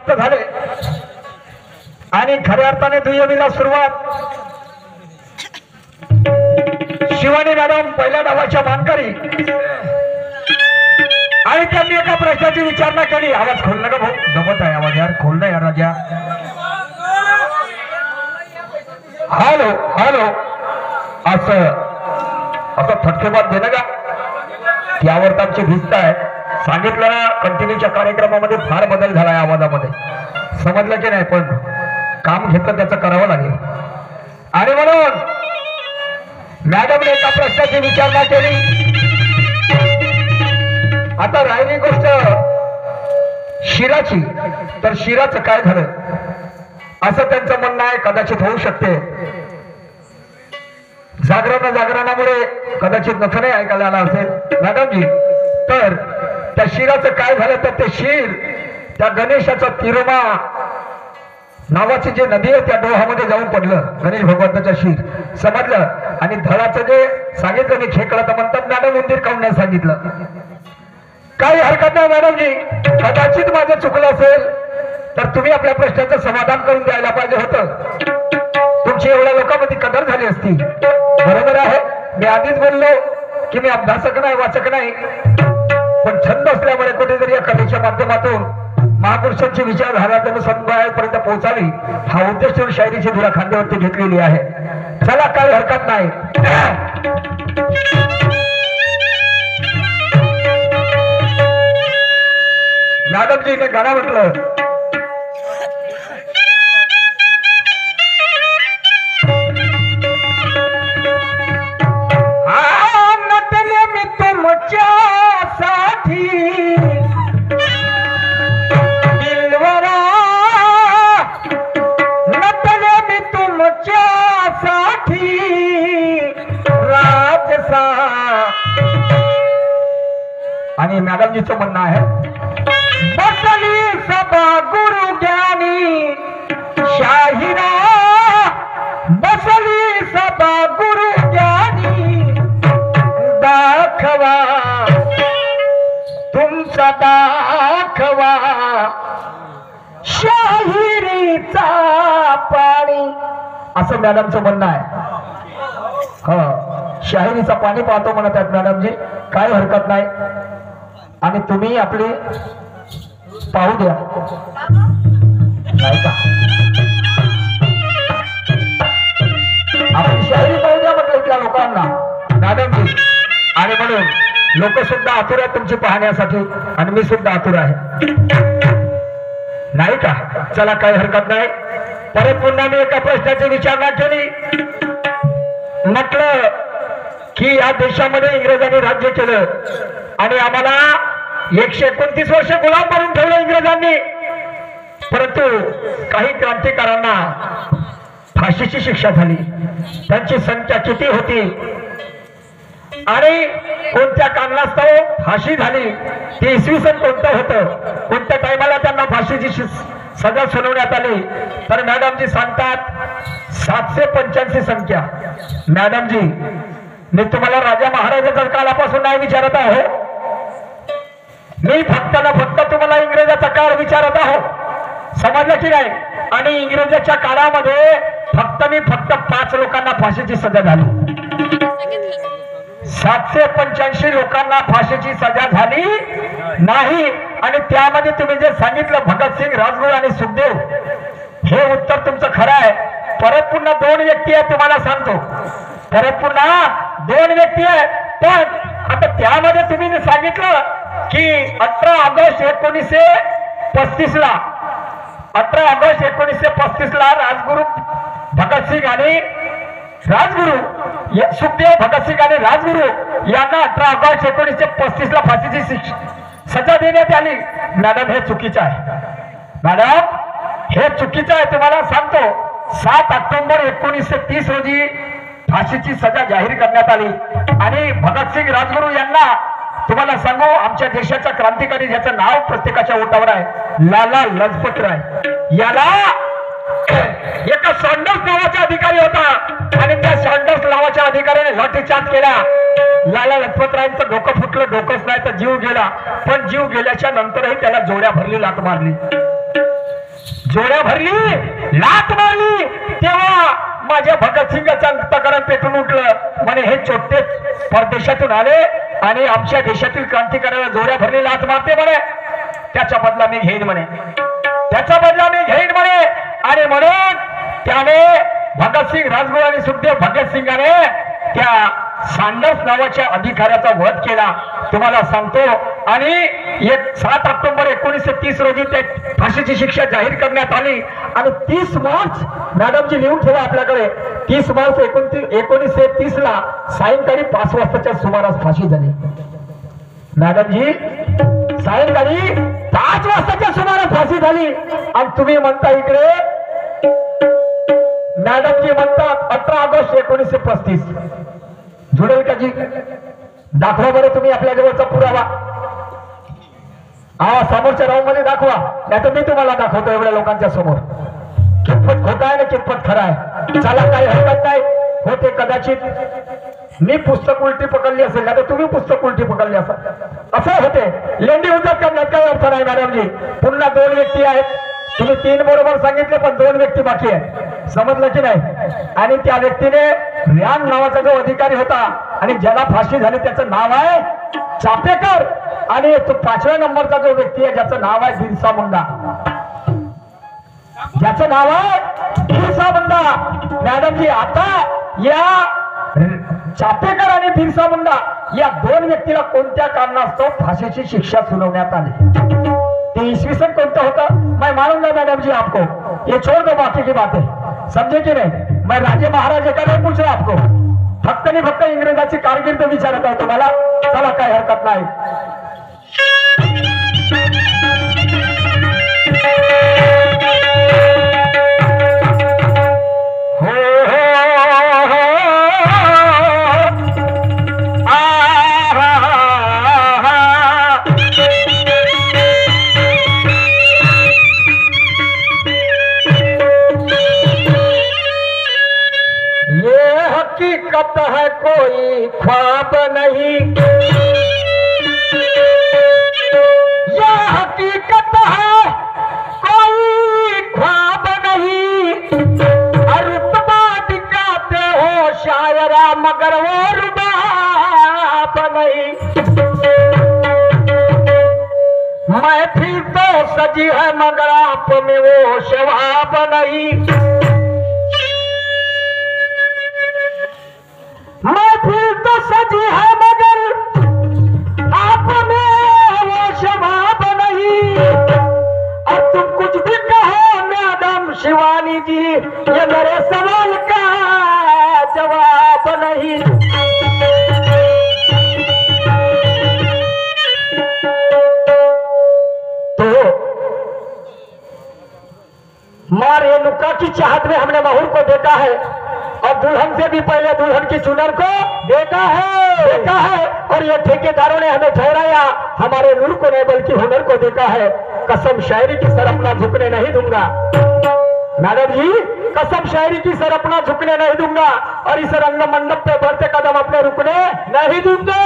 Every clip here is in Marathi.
समाप्त झाले आणि खऱ्या अर्थाने दुय्यमीला सुरुवात शिवानी मॅडम पहिल्या डावाच्या मानकरी आणि त्यांनी एका प्रश्नाची विचारणा केली. आवाज खोल नका भाऊ, जमत आहे आवाज यार, खोल ना यार राजा. हॅलो हॅलो असं थटकेबाद देणं का त्यावर आमची भिस्त आहे. सांगितलं ना कंटिन्यूच्या कार्यक्रमामध्ये फार बदल झालाय आवाजामध्ये, समजलं की नाही, पण काम घेतलं त्याचं करावं लागेल. आणि म्हणून मॅडमने एका प्रश्नाची विचारणा केली. आता राहिली गोष्ट शिराची, तर शिराचं काय झालं असं त्यांचं म्हणणं आहे. कदाचित होऊ शकते जागरणामुळे कदाचित नसं नाही ऐकायला आला असेल मॅडमजी. तर त्या शिराचं काय झालं तर ते शिर त्या गणेशाचा तिरुमा नावाची जी नदी आहे त्या डोहामध्ये जाऊन पडलं. गणेश भगवंताचा शिर समजलं. आणि धडाचं जे सांगितलं मी खेकळं तर म्हणतात मॅडम उंदीर काऊन नाही सांगितलं. काही हरकत नाही मॅडमजी, कदाचित माझं चुकलं असेल तर तुम्ही आपल्या प्रश्नाचं समाधान करून द्यायला पाहिजे होतं. तुमची एवढ्या लोकांमध्ये कदर झाली असती. बरोबर आहे, मी आधीच बोललो की मी अभ्यासक नाही वाचक नाही, पण छंद असल्यामुळे कुठेतरी या कलेच्या माध्यमातून महापुरुषांची विचारधारा त्यांनी समुदायापर्यंत पोहोचावी हा उद्देश ठेवून शायरीची धुरा खांद्यावरती घेतलेली आहे. चला काही हरकत नाही. मॅडमजीने गाणं म्हटलं मी तुमच्यासाठी दिलवरा नटले मी तुमच्यासाठी राजसा. आणि मॅडमजीचं म्हणणं आहे बसली सभा गुरु ज्ञानी शाहिरा, बसली सभा गुरु ज्ञानी दाखवा तुमचा दाखवा शाहिरीचा पाणी असं मॅडमचं म्हणणं आहे. हा शाहिरीचा पाणी पाहतो म्हणत आहेत मॅडमजी, काय हरकत नाही. आणि तुम्ही आपली पाहू द्या नाही का, आपण शायरी पाहू द्या म्हटलं इथल्या लोकांना मॅडमजी. आणि म्हणून लोक सुद्धा आतुर आहेत तुमची पाहण्यासाठी आणि मी सुद्धा आतुर आहे नाही का. चला काही हरकत नाही. परत पुन्हा मी एका प्रश्नाची विचारणा केली. म्हटलं की या देशामध्ये इंग्रजांनी राज्य केलं आणि आम्हाला 129 वर्ष गुलाम बनवून ठेवलं इंग्रजांनी, परंतु काही क्रांतिकारांना फाशीची शिक्षा झाली. त्यांची संख्या किती होती आणि कोणत्या कारणास्तव फाशी झाली, ते इसवी सन कोणतं होतं, कोणत्या टायमाला त्यांना फाशीची सजा सुनावण्यात आली. तर मॅडमजी सांगतात 785 संख्या. मॅडमजी मी तुम्हाला राजा महाराजाच्या काळापासून नाही विचारत आहे, मी फक्त ना फक्त तुम्हाला इंग्रजाचा काळ विचारत आहो. समजलं की नाही. आणि इंग्रजाच्या काळामध्ये फक्त 5 लोकांना फाशीची सजा झाली. 785 लोकांना फाशीची सजा झाली नाही. आणि त्यामध्ये तुम्ही जे सांगितलं भगतसिंग, राजगुरू आणि सुखदेव, हे उत्तर तुमचं खरं आहे. परत पुन्हा 2 व्यक्ती आहेत तुम्हाला सांगतो, परत पुन्हा 2 व्यक्ती आहेत. पण आता त्यामध्ये तुम्ही सांगितलं की 18 ऑगस्ट 1935 ला 18 ऑगस्ट 1935 ला राजगुरू भगतसिंग आणि सुखदेव, भगतसिंग आणि राजगुरू यांना 18 ऑगस्ट 1935 ला फाशीची सजा देण्यात आली. मॅडम हे चुकीचं आहे. मॅडम हे चुकीचं आहे, तुम्हाला सांगतो. 7 ऑक्टोबर 1930 रोजी फाशीची सजा जाहीर करण्यात आली. आणि भगतसिंग, राजगुरू यांना तुम्हाला सांगू, आमच्या देशाचा क्रांतिकारी ज्याचं नाव प्रत्येकाच्या ओठावर आहे, लाला लजपत राय, याला एका सॉन्डर्स नावाचा अधिकारी होता आणि त्या सॉन्डर्स नावाच्या अधिकाऱ्याने लाठीचार्ज केला. लाला लजपत रायांचं डोकं फुटलं, डोकंच नाही तर जीव गेला. पण जीव गेल्याच्या नंतरही त्याला जोड्या भरली, लाट मारली. जोड्या भरली लात मारली तेव्हा माझ्या भगतसिंगाचा अंतकरण पेटून उठलं म्हणे हे चोट्टेच परदेशातून आले आणि आमच्या देशातील क्रांतिकारकाला जोड्या भरली लात मारते म्हणे त्याचा बदला मी घेईन म्हणे त्याचा बदला मी घेईन म्हणे आणि म्हणून त्याने भगतसिंग राजगुरू आणि सुखदेव भगतसिंगाने त्या सँडर्स नावाच्या अधिकाऱ्याचा वध केला तुम्हाला सांगतो आणि 7 ऑक्टोबर 1930 रोजी ते फाशीची शिक्षा जाहीर करण्यात आली आणि 30 मार्च मॅडमजी लिहून ठेवा आपल्याकडे 30 मार्च 1930 ला सायंकाळी 5 वाजताच्या सुमारास फाशी झाली मॅडमजी सायंकाळी 5 वाजताच्या सुमारास फाशी झाली आणि तुम्ही म्हणता इकडे मॅडमजी म्हणतात 18 ऑगस्ट 1935 जुळेल का जी दाखवा बरं तुम्ही आपल्या जवळचा पुरावा समोरच्या राऊंड मध्ये दाखवा नाही तर मी तुम्हाला दाखवतो एवढ्या लोकांच्या समोर कितपत खोटा आहे ना कितपत खरा आहे चला काही हरकत नाही होते कदाचित मी पुस्तक उलटी पकडली असेल ना तर तुम्ही पुस्तक उलटी पकडली असाल असं होते लेंडी उद्योग करण्यात काही अर्थ नाही मॅडमजी पुन्हा 2 व्यक्ती आहेत तुम्ही 3 बरोबर सांगितले पण 2 व्यक्ती बाकी आहेत समजलं की नाही आणि त्या व्यक्तीने रियान नावाचा जो अधिकारी होता आणि ज्याला फाशी झाली त्याचं नाव आहे चापेकर आणि तो 5व्या नंबरचा जो व्यक्ती आहे ज्याचं नाव आहे बिरसा मुंडा ज्याचं नाव आहे बिरसा मुंडा मॅडमजी आता या चापेकर आणि बिरसा मुंडा या 2 व्यक्तीला कोणत्या कारणास्तव फाशीची शिक्षा सुनावण्यात आली ते इसवी सन कोणतं होतं मैं मानूंगा मैडम जी आपको ये छोड़ दो बाकी की बातें समझे की नहीं मैं राजे महाराजे का नहीं पूछ रहा आपको फक्त आणि फक्त इंग्रजाची कारकीर्द विचारत आहे तुम्हाला चला काही हरकत नाही हकीकत है कोई ख्वाब नहीं ये हकीकत है कोई ख्वाब नहीं रुतबा दिखाते हो शायरा मगर वो रुबाब नहीं महफिल तो सजी है मगर आप में वो शवाब नहीं महफिल तो सजी है मगर आप में वो शबाब नहीं अब तुम कुछ भी कहो मैडम शिवानी जी ये मेरे सवाल का जवाब नहीं तो मारे नुक्का की चाहत में हमने महूर को देखा है और दुल्हन से भी पहले दुल्हन की चुनर को देखा है और ये ठेकेदारों ने हमें ठहराया हमारे नूर को नहीं बल्कि हुनर को देखा है कसम शायरी की सर अपना झुकने नहीं दूंगा मैडम जी कसम शायरी की सर अपना झुकने नहीं दूंगा और इस रंग मंडप पे बढ़ते कदम अपने रुकने नहीं दूंगा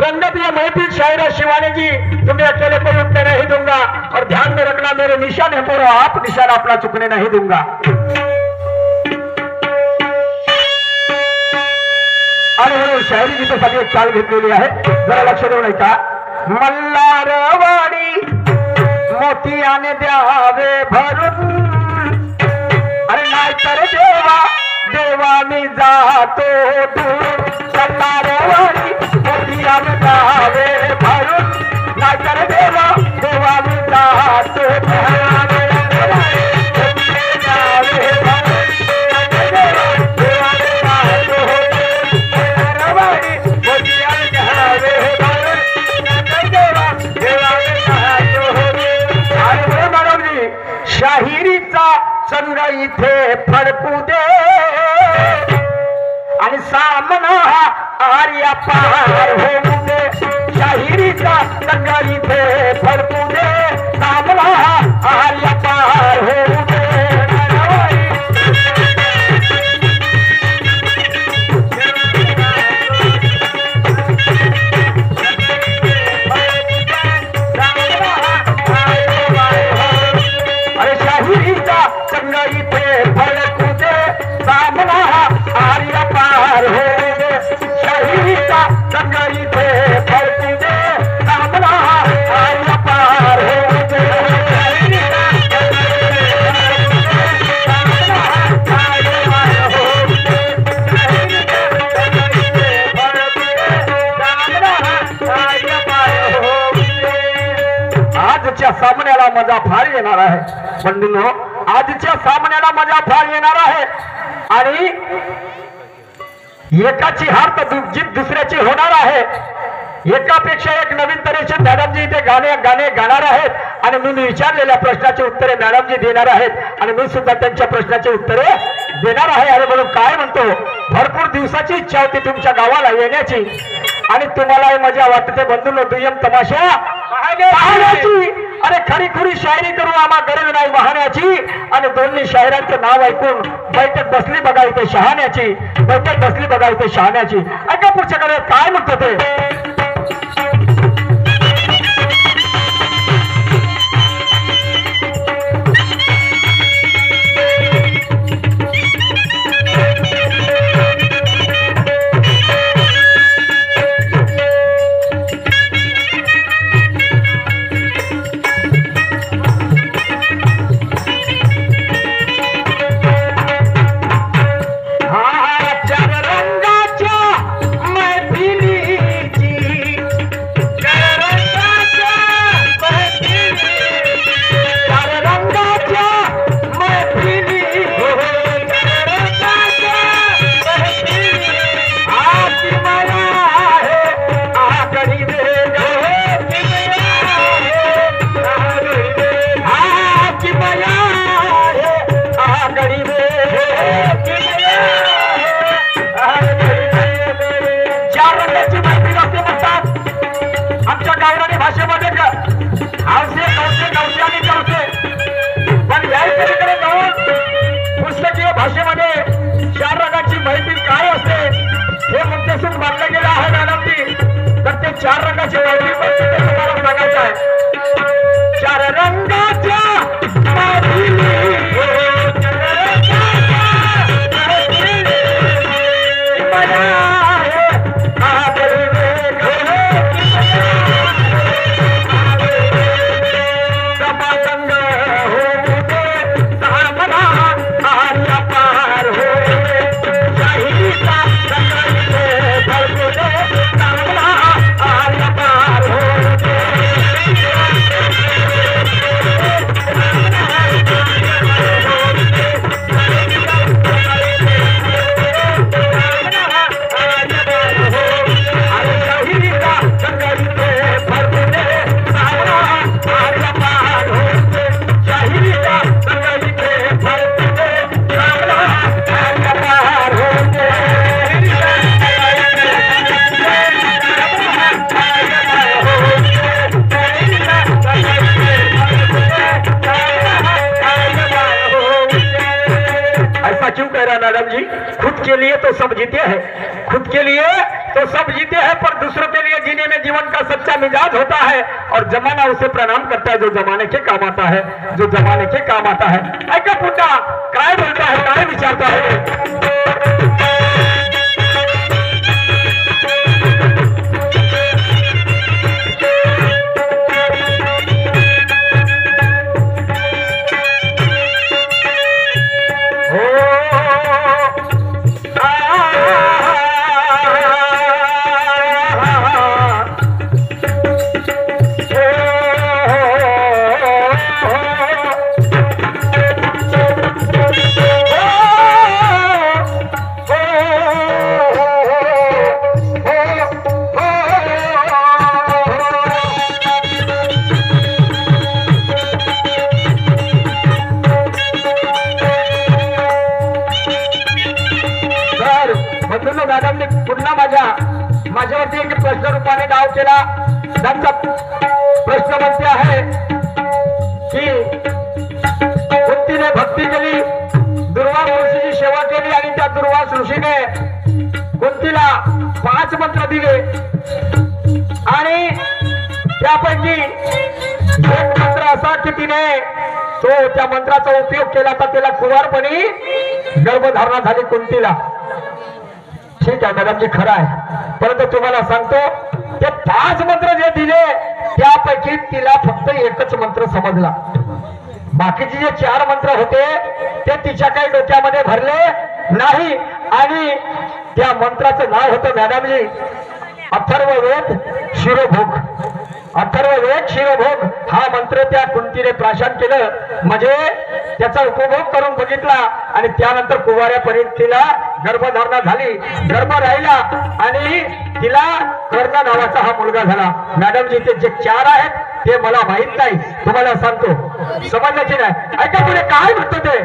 रंगत ये महफिल शायरा शिवानी जी तुम्हें अकेले कोई रुकने नहीं दूंगा और ध्यान में रखना मेरे निशान है पूरा आप निशान अपना चुकने नहीं दूंगा आणि म्हणून शायरी गीतासाठी एक चाल घेतलेली आहे जरा लक्ष देऊ नये का मल्हारवाडी मोतियाने द्यावे भरून अरे नाहीतर देवा मी जातो दूर मल्हारवाडी मोतियाने द्यावे भरून नाहीतर देवा मी जातो शाहिरीचा चंग इथे फडकू दे आणि सामना आर्या पार होऊ दे शाहिरीचा चंग इथे फडकू दे सामना आर्या पार होऊ दे सामन्याला मजा फार येणार आहे. बंधूंनो, आजच्या सामन्याला मजा फार येणार आहे आणि एकाची हार तर जीत दुसऱ्याची होणार आहे. एकापेक्षा एक नवीन तऱ्हेचे मॅडमजी इथे गाणे गाणार आहेत आणि मी विचारलेल्या प्रश्नाची उत्तरे मॅडमजी देणार आहेत आणि मी सुद्धा त्यांच्या प्रश्नाची उत्तरे देणार आहे. आणि म्हणून काय म्हणतो, भरपूर दिवसाची इच्छा होती तुमच्या गावाला येण्याची आणि तुम्हालाही मजा वाटते बंधूंनो दुय्यम तमाशा पाहण्याची. अरे खरी खुरी शायरी करू आम्हा गरज नाही वाहण्याची. आणि दोन्ही शायरांचं नाव ऐकून बैठक बसली बघा इथे शहाण्याची, बैठक बसली बघा इथे शहाण्याची. ऐका पुढच्याकडे काय म्हणतो ते. भाषेमध्ये चार रंगाची माहिती काय असते हे मुद्देसूद मानलं गेलं आहे मॅडमजी. तर ते चार रंगाची माहिती तुम्हाला सांगायचं आहे. चार रंगाच्या मैडम जी, खुद के लिए तो सब जीते हैं, खुद के लिए तो सब जीते हैं, पर दूसरों के लिए जीने में जीवन का सच्चा मिजाज होता है और जमाना उसे प्रणाम करता है जो जमाने के काम आता है, जो जमाने के काम आता है. ऐका पुन्हा काय बोलता है, काय विचारता है. मॅडमने पुन्हा माझ्यावरती एक प्रश्न रूपाने डाव केला. त्यांचा प्रश्न म्हणते आहे की कुंतीने भक्ती केली, दुर्वास ऋषीची सेवा केली आणि त्या दुर्वास ऋषीने कुंतीला 5 मंत्र दिले आणि त्यापैकी एक मंत्र असा की तिने तो त्या मंत्राचा उपयोग केला तर तिला कुवारपणी गर्भधारणा झाली कुंतीला. ठीक आहे मॅडम जी, खरं आहे, परंतु तुम्हाला सांगतो ते 5 मंत्र जे दिले त्यापैकी तिला फक्त एकच मंत्र समजला. बाकीचे जे 4 मंत्र होते ते तिच्या काही डोक्यामध्ये भरले नाही आणि त्या मंत्राचं नाव होतं मॅडम जी अथर्ववेद शिरोभोग. अथर्व वेद शिवभोग हा मंत्र त्या कुंतीने प्राशन केलं, म्हणजे त्याचा उपभोग करून बघितला आणि त्यानंतर कुवाऱ्यापर्यंत तिला गर्भधारणा झाली, गर्भ राहिला आणि तिला कर्ण नावाचा हा मुलगा झाला. मॅडमजी ते जे 4 आहेत ते मला माहित नाही, तुम्हाला सांगतो, समजलं की नाही? ऐका पुढे काय म्हणतो ते.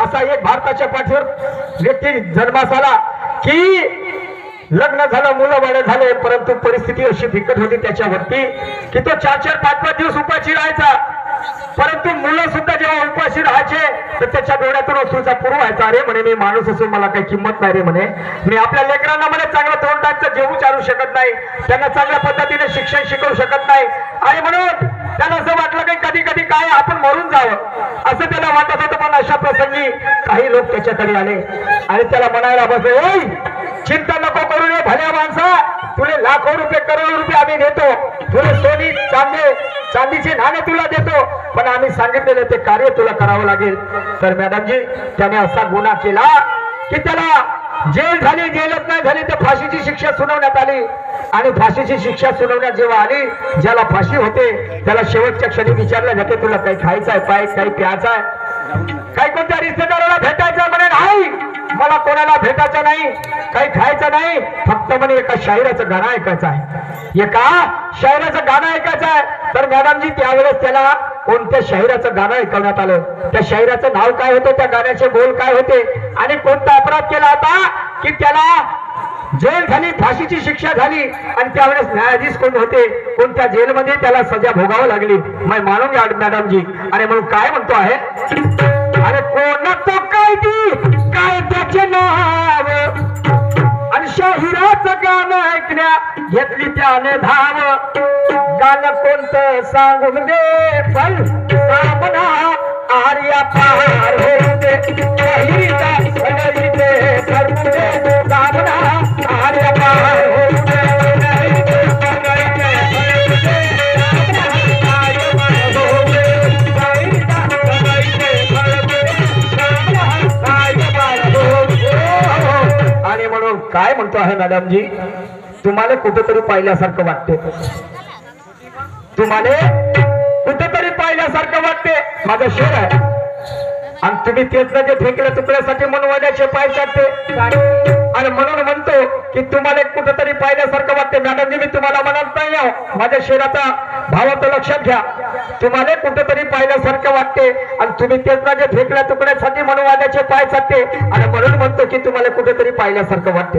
असा एक भारताच्या पाठीवर व्यक्ती जन्मास आला की लग्न झालं, मुलं बाळ झाले, परंतु परिस्थिती अशी बिकट होती त्याच्यावरती की तो 4-4, 5-5 दिवस उपाशी राहायचा. परंतु मुलं सुद्धा जेव्हा उपाशी राहायचे तर त्याच्या डोळ्यातून अश्रूचा पूर व्हायचा. अरे म्हणे, मी माणूस असून मला काही किंमत नाही रे म्हणे, मी आपल्या लेकरांना म्हणे चांगलं तोंडाचं जेवू चालू शकत नाही, त्यांना चांगल्या पद्धतीने शिक्षण शिकवू शकत नाही. आणि म्हणून त्याला असं वाटलं की कधी कधी काय आपण मरून जावं असं त्याला वाटत होतं. पण अशा प्रसंगी काही लोक त्याच्याकडे आले आणि त्याला म्हणायला बसले, ओय चिंता नको करू नये भल्या माणसा, तुले लाखो रुपये करोडो रुपये आम्ही देतो, तुला सोनी चांदीचे नाणे तुला देतो, पण आम्ही सांगितलेलं ते कार्य तुला करावं लागेल. तर मॅडमजी त्याने असा गुन्हा केला की त्याला जेल झाली, जेलच नाही झाली तर फाशीची शिक्षा सुनावण्यात आली. आणि फाशीची शिक्षा सुनावण्यात जेव्हा आली, ज्याला फाशी होते त्याला शेवटच्या क्षणी विचारलं जाते, तुला काही खायचं आहे, पाय काही प्यायचं आहे, काही कोणत्या रिश्तेदाराला भेटायचं? म्हणे नाही, मला कोणाला भेटायचं नाही, काही खायचं नाही, फक्त म्हणे एका शायराचं गाणं ऐकायचं आहे, एका शायराचं गाणं ऐकायचं आहे. तर मॅडमजी त्यावेळेस त्याला कोणत्या शायराचं गाणं ऐकवण्यात आलं, त्या शायराचं नाव काय होतं, त्या गाण्याचे बोल काय होते आणि कोणता अपराध केला होता की त्याला जेल झाली, फाशीची शिक्षा झाली. आणि त्यावेळेस न्यायाधीश कोण होते, कोणत्या जेलमध्ये त्याला सजा भोगावं लागली, मैं मानूंगा मॅडमजी. आणि म्हणून काय म्हणतो आहे, अरे कोण तो काय त्याचे नाव आणि शाहिराचं गाणं ऐकण्या घेतली त्याने धाव. गाणं कोणतं सांगून दे, पण सामना आर्या पार होऊ दे, शाहिरीचा दे करू दे, सामना आर्या पार होऊ दे. आणि म्हणून काय म्हणतो आहे मॅडमजी, तुम्हाला कुठेतरी पाहिल्यासारखं वाटते, तुम्हाला कुठेतरी पाहिल्यासारखं वाटते, माझा शेर आहे. आणि तुम्ही तेच जे फेकल्या तुकड्यासाठी मनवाद्याचे पाय चाटते. आणि म्हणून म्हणतो की तुम्हाला कुठेतरी पाहिल्यासारखं वाटते. मॅडमजी मी तुम्हाला म्हणत नाही आहो, माझ्या शेराचा भावार्थ लक्षात घ्या, तुम्हाला कुठेतरी पाहिल्यासारखं वाटते आणि तुम्ही तेच जे फेकल्या तुकड्यासाठी मनवाद्याचे पाय चाटते. आणि म्हणून म्हणतो की तुम्हाला कुठेतरी पाहिल्यासारखं वाटते.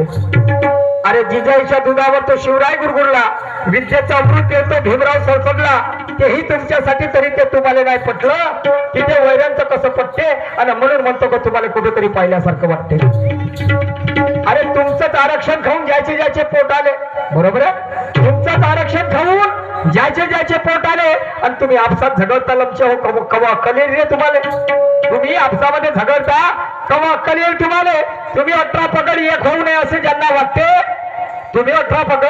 अरे जिजाईच्या दुधावर तो शिवराय गुरगुरला, विद्येचा अमृत येतो भीमराव सरसडला, तेही तुमच्यासाठी तरी ते तुम्हाला नाही पटलं की ते वैरांचं कसं पटते. आणि म्हणून म्हणतो का तुम्हाला कुठेतरी पाहिल्यासारखं वाटते. अरे तुमचंच आरक्षण खाऊन ज्याचे पोट आले, बरोबर आहे, तुमचंच आरक्षण खाऊन ज्याचे पोट आले आणि तुम्ही आपसात झगडता लमचे हो, कवा अक्कल येईल रे तुम्हाला, तुम्ही आपसामध्ये झगडता कवा अक्कल येईल तुम्हाला. तुम्ही 18 पकड एक होऊ नये असे ज्यांना वाटते, तुम्ही 18 पकड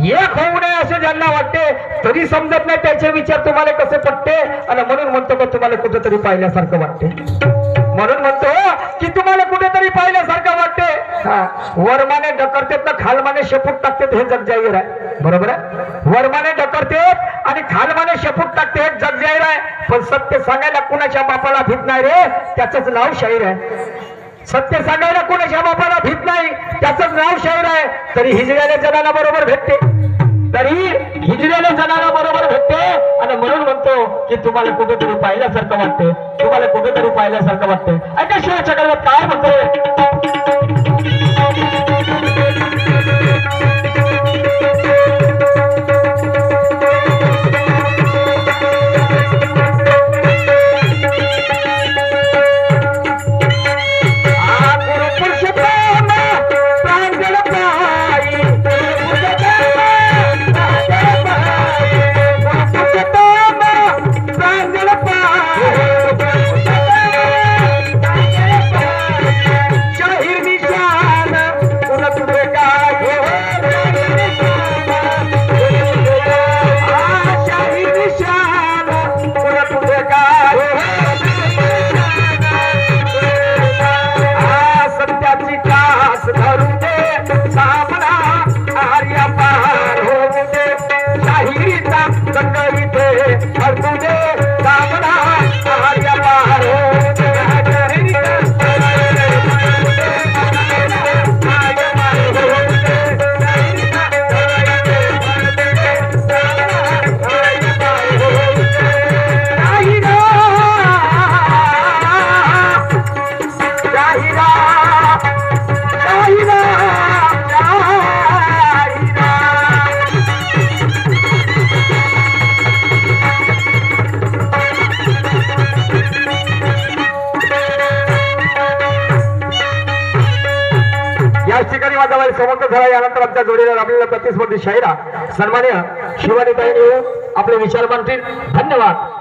एक होऊ नये असे ज्यांना वाटते, तरी समजत नाही त्याचे विचार तुम्हाला कसे पटते. आणि म्हणून म्हणतो का तुम्हाला कुठेतरी पाहिल्यासारखं वाटते. म्हणून म्हणतो की तुम्हाला कुठेतरी पाहिल्यासारखं वाटते. वरमाने ढकरतेत ना खालमाने शेपूट टाकतेत, हे जग जाहीर आहे, बरोबर आहे. वरमाने ढकरतेत आणि खालमाने शेपूट टाकते, हे जग जाहीर आहे. पण सत्य सांगायला कुणाच्या बापाला भीत नाही रे, त्याचंच नाव शाहीर आहे. सत्य सांगायला कोणाच्या बापाला भीत नाही, त्याचंच नाव शाहीर आहे. तरी हिजड्याला जनाला बरोबर भेटते, तरी हिजड्याला जनाला बरोबर भेटते. आणि म्हणून म्हणतो की तुम्हाला कुठेतरी पाहिल्यासारखं वाटते, तुम्हाला कुठेतरी पाहिल्यासारखं वाटते. ऐका शिवाच्या काळात काय म्हणतोय, शिर समाप्त झाला. यानंतर आमच्या जोडीला लाभलेला प्रतिस्पर्धी शाहिरा सन्मान्य शिवानीताई आपले विचार मांडतील. धन्यवाद.